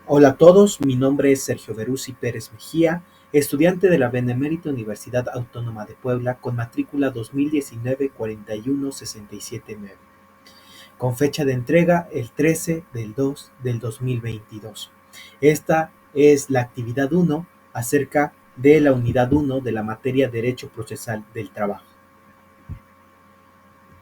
Hola a todos, mi nombre es Sergio Beruzzi Pérez Mejía, estudiante de la Benemérita Universidad Autónoma de Puebla con matrícula 2019-41679, con fecha de entrega el 13 del 2 del 2022. Esta es la actividad 1 acerca de la unidad 1 de la materia Derecho Procesal del Trabajo.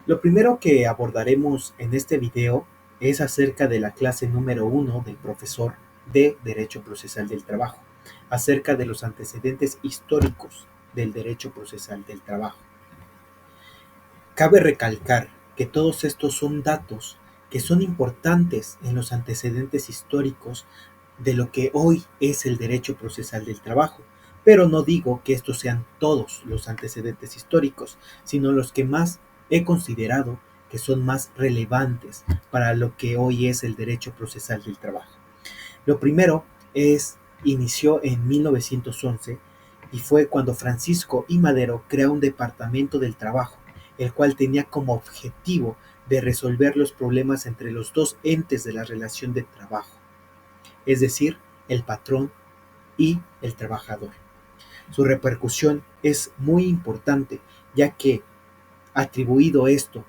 Lo primero que abordaremos en este video es acerca de la clase número 1 del profesor de Derecho Procesal del Trabajo, acerca de los antecedentes históricos del Derecho Procesal del Trabajo. Cabe recalcar que todos estos son datos que son importantes en los antecedentes históricos de lo que hoy es el Derecho Procesal del Trabajo, pero no digo que estos sean todos los antecedentes históricos, sino los que más he considerado que son más relevantes para lo que hoy es el Derecho Procesal del Trabajo. Lo primero inició en 1911 y fue cuando Francisco I. Madero creó un departamento del trabajo, el cual tenía como objetivo de resolver los problemas entre los dos entes de la relación de trabajo, es decir, el patrón y el trabajador. Su repercusión es muy importante, ya que atribuido esto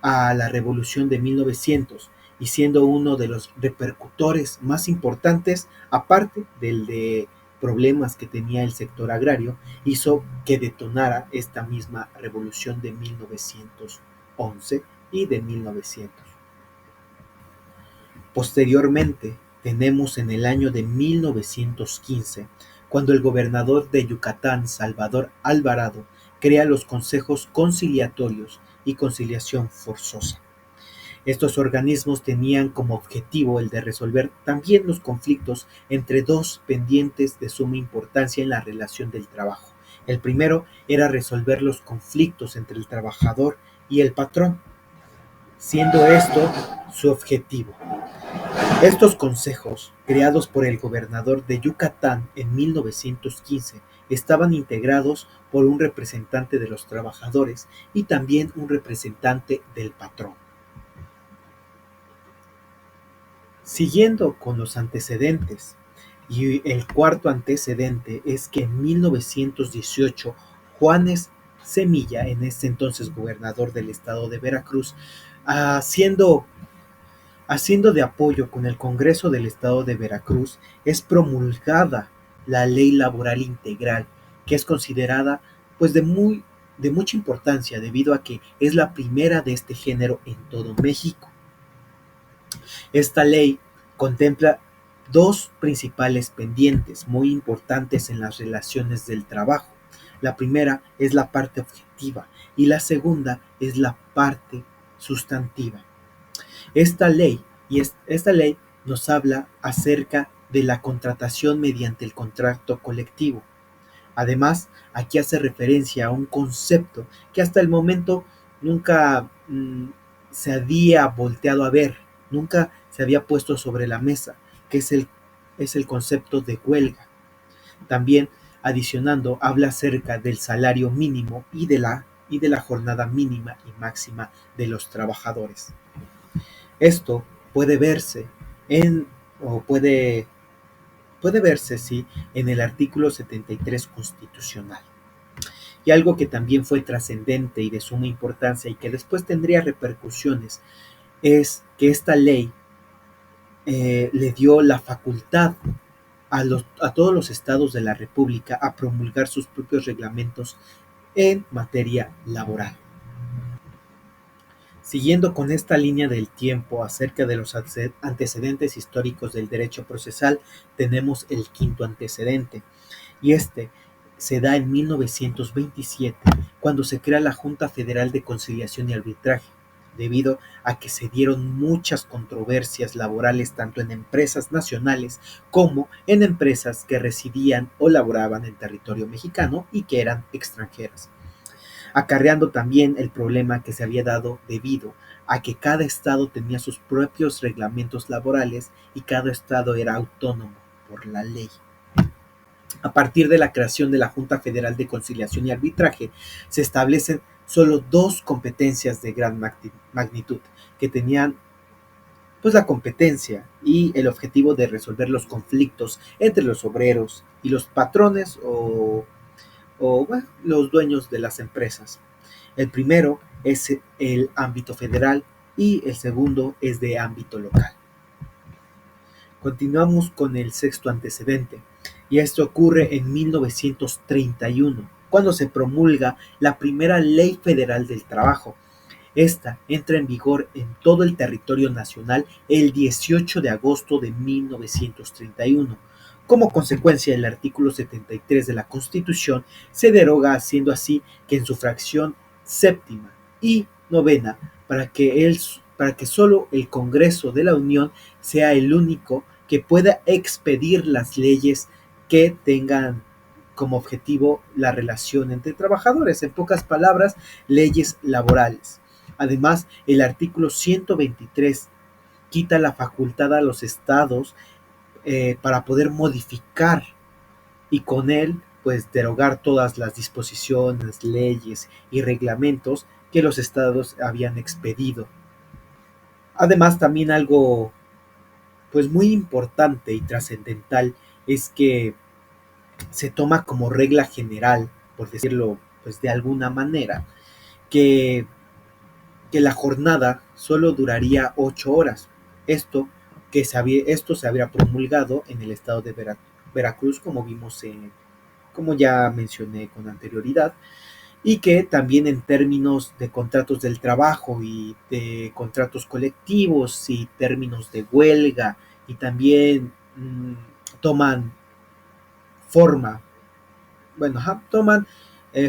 a la Revolución de 1900 y siendo uno de los repercutores más importantes, aparte del de problemas que tenía el sector agrario, hizo que detonara esta misma revolución de 1911 y de 1900. Posteriormente, tenemos en el año de 1915, cuando el gobernador de Yucatán, Salvador Alvarado, crea los consejos conciliatorios y conciliación forzosa. Estos organismos tenían como objetivo el de resolver también los conflictos entre dos pendientes de suma importancia en la relación del trabajo. El primero era resolver los conflictos entre el trabajador y el patrón, siendo esto su objetivo. Estos consejos, creados por el gobernador de Yucatán en 1915, estaban integrados por un representante de los trabajadores y también un representante del patrón. Siguiendo con los antecedentes, y el cuarto antecedente es que en 1918 Juanes Semilla, en ese entonces gobernador del estado de Veracruz, haciendo de apoyo con el Congreso del Estado de Veracruz, es promulgada la Ley Laboral Integral, que es considerada pues de mucha importancia debido a que es la primera de este género en todo México. Esta ley contempla dos principales pendientes muy importantes en las relaciones del trabajo. La primera es la parte objetiva y la segunda es la parte sustantiva. Esta ley nos habla acerca de la contratación mediante el contrato colectivo. Además, aquí hace referencia a un concepto que hasta el momento nunca se había volteado a ver, nunca se había puesto sobre la mesa, que es el concepto de huelga. También, adicionando, habla acerca del salario mínimo y de la jornada mínima y máxima de los trabajadores. Esto puede verse en, o puede verse, sí, en el artículo 73 constitucional. Y algo que también fue trascendente y de suma importancia y que después tendría repercusiones es que esta ley le dio la facultad a todos los estados de la República a promulgar sus propios reglamentos en materia laboral. Siguiendo con esta línea del tiempo acerca de los antecedentes históricos del derecho procesal, tenemos el quinto antecedente, y este se da en 1927, cuando se crea la Junta Federal de Conciliación y Arbitraje, debido a que se dieron muchas controversias laborales tanto en empresas nacionales como en empresas que residían o laboraban en territorio mexicano y que eran extranjeras, acarreando también el problema que se había dado debido a que cada estado tenía sus propios reglamentos laborales y cada estado era autónomo por la ley. A partir de la creación de la Junta Federal de Conciliación y Arbitraje, se establecen solo dos competencias de gran magnitud que tenían pues la competencia y el objetivo de resolver los conflictos entre los obreros y los patrones o bueno, los dueños de las empresas. El primero es el ámbito federal y el segundo es de ámbito local. Continuamos con el sexto antecedente, y esto ocurre en 1931, cuando se promulga la primera Ley Federal del Trabajo. Esta entra en vigor en todo el territorio nacional el 18 de agosto de 1931. Como consecuencia, el artículo 73 de la Constitución se deroga, haciendo así que en su fracción séptima y novena, para que solo el Congreso de la Unión sea el único que pueda expedir las leyes que tengan como objetivo la relación entre trabajadores, en pocas palabras, leyes laborales. Además, el artículo 123 quita la facultad a los estados para poder modificar y con él pues derogar todas las disposiciones, leyes y reglamentos que los estados habían expedido. Además, también algo pues muy importante y trascendental es que se toma como regla general, por decirlo pues de alguna manera, que que la jornada solo duraría 8 horas. Esto, esto se habría promulgado en el estado de Veracruz, como vimos, como ya mencioné con anterioridad, y que también en términos de contratos del trabajo y de contratos colectivos y términos de huelga y también toman forma, bueno, toman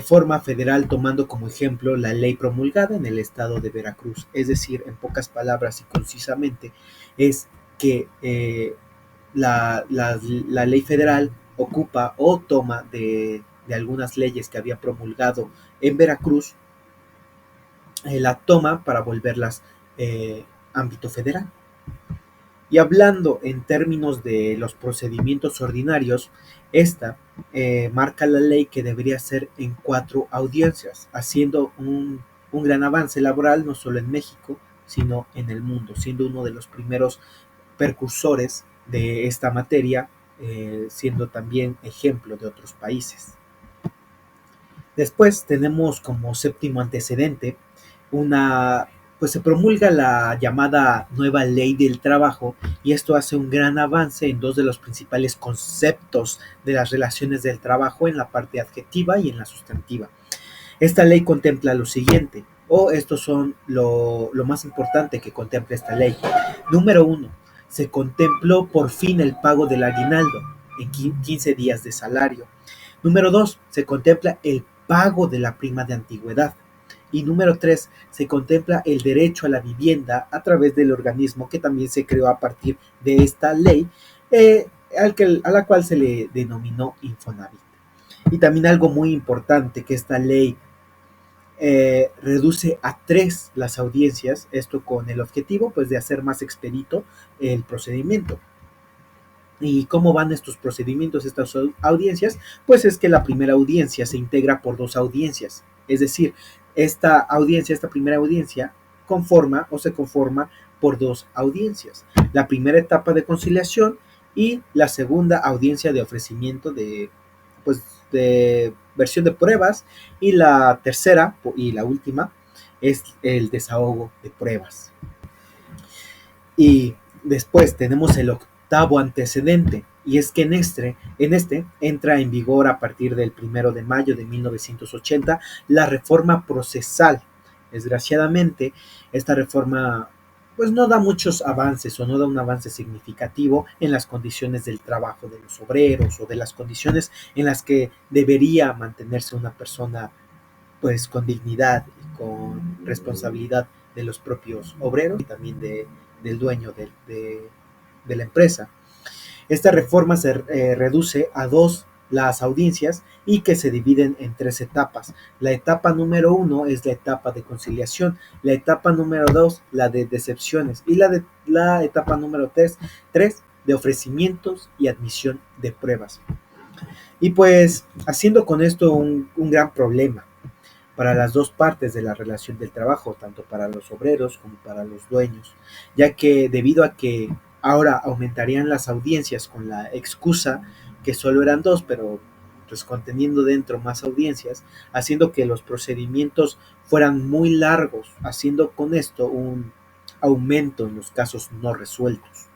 forma federal tomando como ejemplo la ley promulgada en el estado de Veracruz. Es decir, en pocas palabras y concisamente, es que la ley federal ocupa o toma de algunas leyes que había promulgado en Veracruz, la toma para volverlas ámbito federal. Y hablando en términos de los procedimientos ordinarios, esta marca la ley que debería ser en 4 audiencias, haciendo un gran avance laboral no solo en México, sino en el mundo, siendo uno de los primeros precursores de esta materia, siendo también ejemplo de otros países. Después tenemos como séptimo antecedente una, pues se promulga la llamada nueva ley del trabajo, y esto hace un gran avance en dos de los principales conceptos de las relaciones del trabajo, en la parte adjetiva y en la sustantiva. Esta ley contempla lo siguiente, o estos son lo más importante que contempla esta ley. Número uno, se contempló por fin el pago del aguinaldo en 15 días de salario. Número 2, se contempla el pago de la prima de antigüedad. Y número 3, se contempla el derecho a la vivienda a través del organismo que también se creó a partir de esta ley, a la cual se le denominó Infonavit. Y también algo muy importante, que esta ley reduce a 3 las audiencias, esto con el objetivo pues de hacer más expedito el procedimiento. ¿Y cómo van estos procedimientos, estas audiencias? Pues es que la primera audiencia se integra por 2 audiencias. Es decir, esta primera audiencia conforma o se conforma por 2 audiencias. La primera etapa de conciliación y la segunda audiencia de ofrecimiento pues, de versión de pruebas, y la tercera y la última es el desahogo de pruebas. Y después tenemos el octavo antecedente, y es que en este entra en vigor a partir del 1 de mayo de 1980 la reforma procesal. Desgraciadamente, esta reforma pues no da muchos avances o no da un avance significativo en las condiciones del trabajo de los obreros o de las condiciones en las que debería mantenerse una persona pues con dignidad y con responsabilidad de los propios obreros y también del dueño de la empresa. Esta reforma se reduce a 2 las audiencias y que se dividen en 3 etapas. La etapa número 1 es la etapa de conciliación, la etapa número 2 la de decepciones, y la etapa número 3 de ofrecimientos y admisión de pruebas. Y pues haciendo con esto un gran problema, para las dos partes de la relación del trabajo, tanto para los obreros como para los dueños, ya que debido a que ahora aumentarían las audiencias con la excusa que solo eran dos, pero pues conteniendo dentro más audiencias, haciendo que los procedimientos fueran muy largos, haciendo con esto un aumento en los casos no resueltos.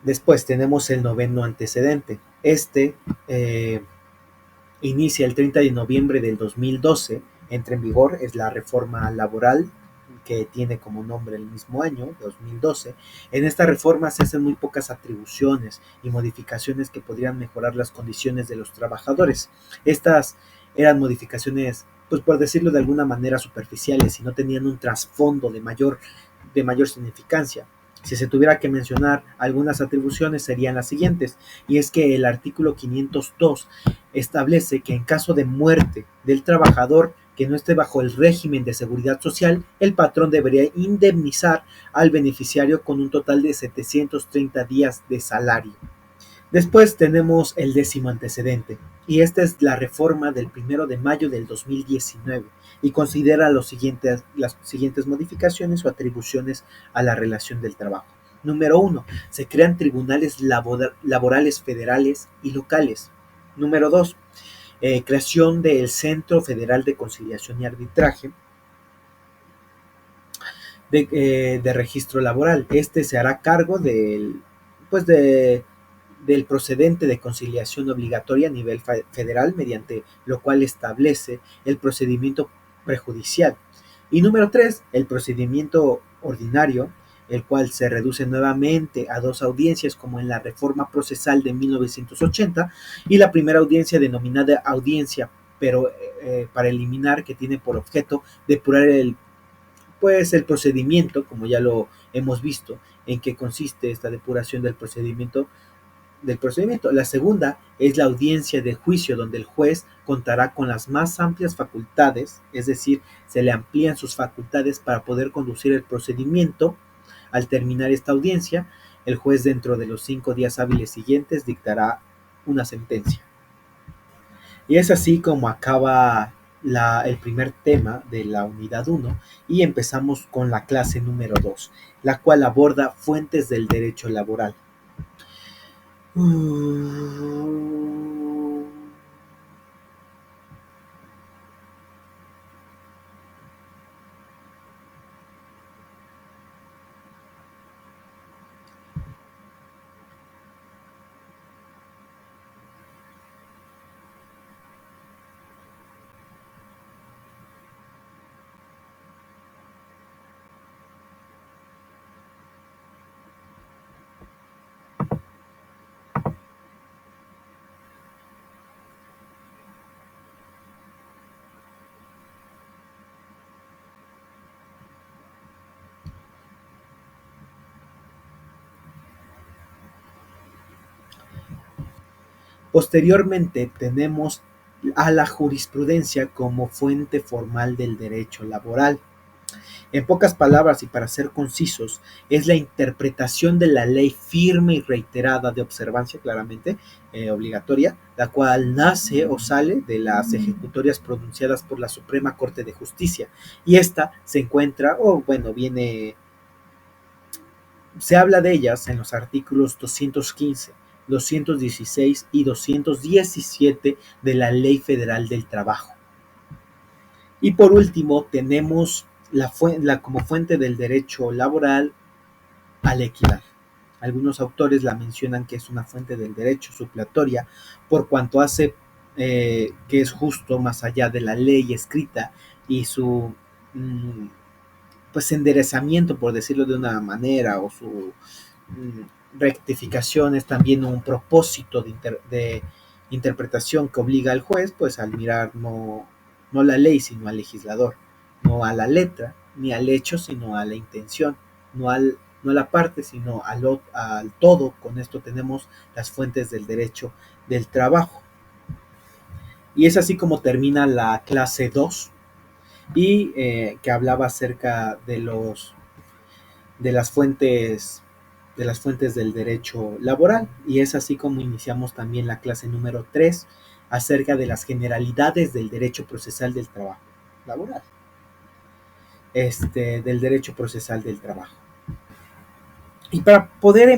Después tenemos el noveno antecedente. Eh, inicia el 30 de noviembre del 2012, entra en vigor, es la reforma laboral que tiene como nombre el mismo año, 2012. En esta reforma se hacen muy pocas atribuciones y modificaciones que podrían mejorar las condiciones de los trabajadores. Estas eran modificaciones, pues por decirlo de alguna manera, superficiales y no tenían un trasfondo de mayor significancia. Si se tuviera que mencionar algunas atribuciones serían las siguientes, y es que el artículo 502 establece que en caso de muerte del trabajador que no esté bajo el régimen de seguridad social, el patrón debería indemnizar al beneficiario con un total de 730 días de salario. Después tenemos el décimo antecedente, y esta es la reforma del 1 de mayo del 2019 y considera las siguientes modificaciones o atribuciones a la relación del trabajo. Número uno, se crean tribunales laborales federales y locales. Número dos, creación del Centro Federal de Conciliación y Arbitraje de registro laboral. Este se hará cargo pues del procedente de conciliación obligatoria a nivel federal, mediante lo cual establece el procedimiento prejudicial. Y número tres, el procedimiento ordinario, el cual se reduce nuevamente a dos audiencias como en la reforma procesal de 1980 y la primera audiencia denominada audiencia, pero para eliminar, que tiene por objeto depurar el procedimiento, como ya lo hemos visto, en qué consiste esta depuración del procedimiento. La segunda es la audiencia de juicio, donde el juez contará con las más amplias facultades, es decir, se le amplían sus facultades para poder conducir el procedimiento. Al terminar esta audiencia, el juez dentro de los 5 días hábiles siguientes dictará una sentencia. Y es así como acaba el primer tema de la unidad uno y empezamos con la clase número 2, la cual aborda fuentes del derecho laboral. Posteriormente tenemos a la jurisprudencia como fuente formal del derecho laboral. En pocas palabras y para ser concisos, es la interpretación de la ley firme y reiterada de observancia claramente obligatoria, la cual nace o sale de las ejecutorias pronunciadas por la Suprema Corte de Justicia. Y esta se encuentra, o bueno, se habla de ellas en los artículos 215, 216 y 217 de la Ley Federal del Trabajo. Y por último, tenemos como fuente del derecho laboral a la equidad. Algunos autores la mencionan que es una fuente del derecho supletoria por cuanto hace que es justo más allá de la ley escrita y su pues enderezamiento, por decirlo de una manera, o su rectificación es también un propósito de interpretación que obliga al juez pues al mirar no la ley sino al legislador, no a la letra ni al hecho sino a la intención, no a la parte sino al todo. Con esto tenemos las fuentes del derecho del trabajo. Y es así como termina la clase 2 y que hablaba acerca de las fuentes del derecho laboral, y es así como iniciamos también la clase número 3, acerca de las generalidades del derecho procesal del trabajo laboral, del derecho procesal del trabajo. Y para poder